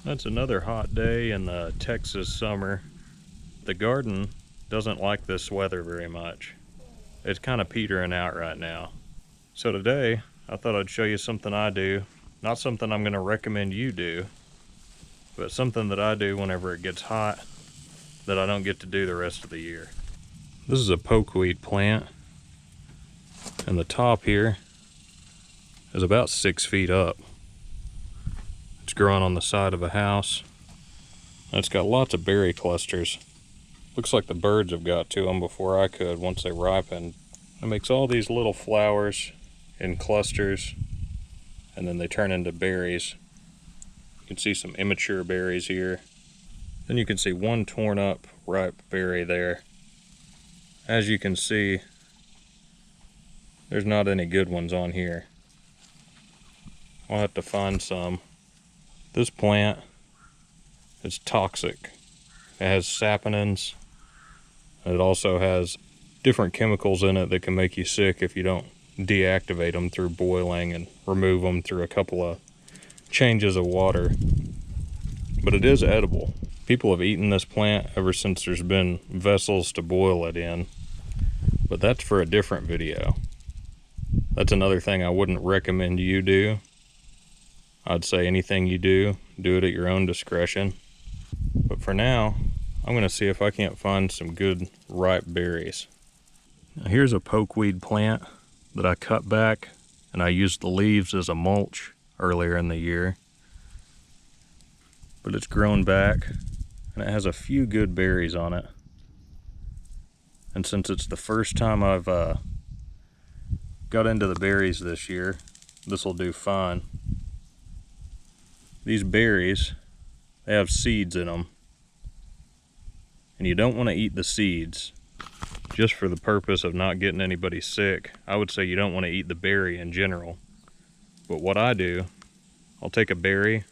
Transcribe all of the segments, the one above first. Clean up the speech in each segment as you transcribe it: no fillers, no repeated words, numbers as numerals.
That's another hot day in the Texas summer. The garden doesn't like this weather very much. It's kind of petering out right now. So today, I thought I'd show you something I do. Not something I'm gonna recommend you do, but something that I do whenever it gets hot that I don't get to do the rest of the year. This is a pokeweed plant, and the top here is about 6 feet up. It's growing on the side of a house. And it's got lots of berry clusters. Looks like the birds have got to them before I could once they ripen. It makes all these little flowers in clusters, and then they turn into berries. You can see some immature berries here. Then you can see one torn up ripe berry there. As you can see, there's not any good ones on here. I'll have to find some. This plant is toxic. It has saponins. It also has different chemicals in it that can make you sick if you don't deactivate them through boiling and remove them through a couple of changes of water. But it is edible. People have eaten this plant ever since there's been vessels to boil it in. But that's for a different video. That's another thing I wouldn't recommend you do. I'd say anything you do it at your own discretion. But for now, I'm gonna see if I can't find some good ripe berries. Now here's a pokeweed plant that I cut back, and I used the leaves as a mulch earlier in the year. But it's grown back, and it has a few good berries on it. And since it's the first time I've got into the berries this year, this will do fine. These berries, they have seeds in them. And you don't want to eat the seeds just for the purpose of not getting anybody sick. I would say you don't want to eat the berry in general. But what I do, I'll take a berry.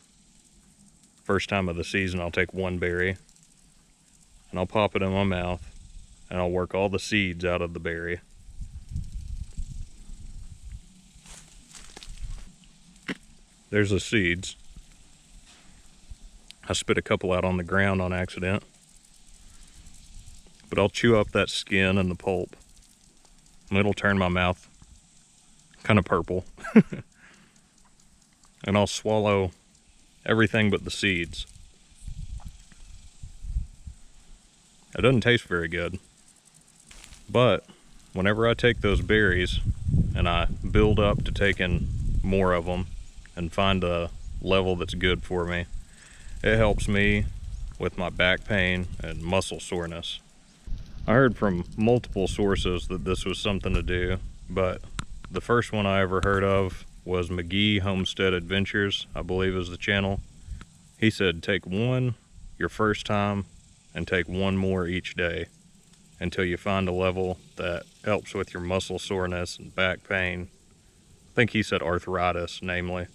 First time of the season, I'll take one berry and I'll pop it in my mouth and I'll work all the seeds out of the berry. There's the seeds. I spit a couple out on the ground on accident. But I'll chew up that skin and the pulp. And it'll turn my mouth kind of purple. And I'll swallow everything but the seeds. It doesn't taste very good. But whenever I take those berries and I build up to taking more of them and find a level that's good for me, it helps me with my back pain and muscle soreness. I heard from multiple sources that this was something to do, but the first one I ever heard of was McGee Homestead Adventures, I believe is the channel. He said take one your first time and take one more each day until you find a level that helps with your muscle soreness and back pain. I think he said arthritis, namely.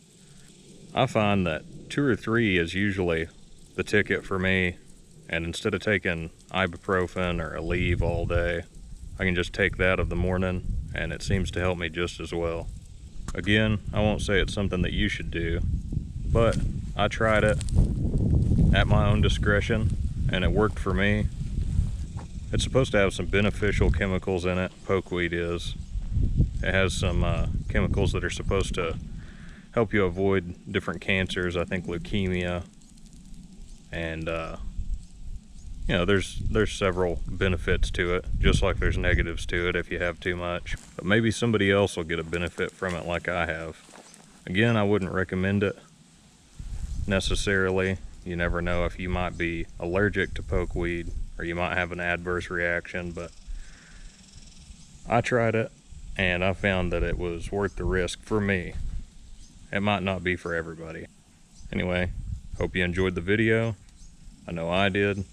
I find that 2 or 3 is usually the ticket for me, and instead of taking ibuprofen or Aleve all day, I can just take that of the morning and it seems to help me just as well. Again, I won't say it's something that you should do, but I tried it at my own discretion and it worked for me. It's supposed to have some beneficial chemicals in it, pokeweed is. It has some chemicals that are supposed to help you avoid different cancers, I think leukemia, and you know, there's several benefits to it, just like there's negatives to it if you have too much. But maybe somebody else will get a benefit from it like I have. Again, I wouldn't recommend it necessarily. You never know if you might be allergic to pokeweed or you might have an adverse reaction, but I tried it and I found that it was worth the risk for me. It might not be for everybody. Anyway, hope you enjoyed the video. I know I did.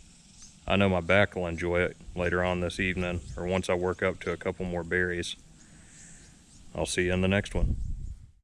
I know my back will enjoy it later on this evening, or once I work up to a couple more berries. I'll see you in the next one.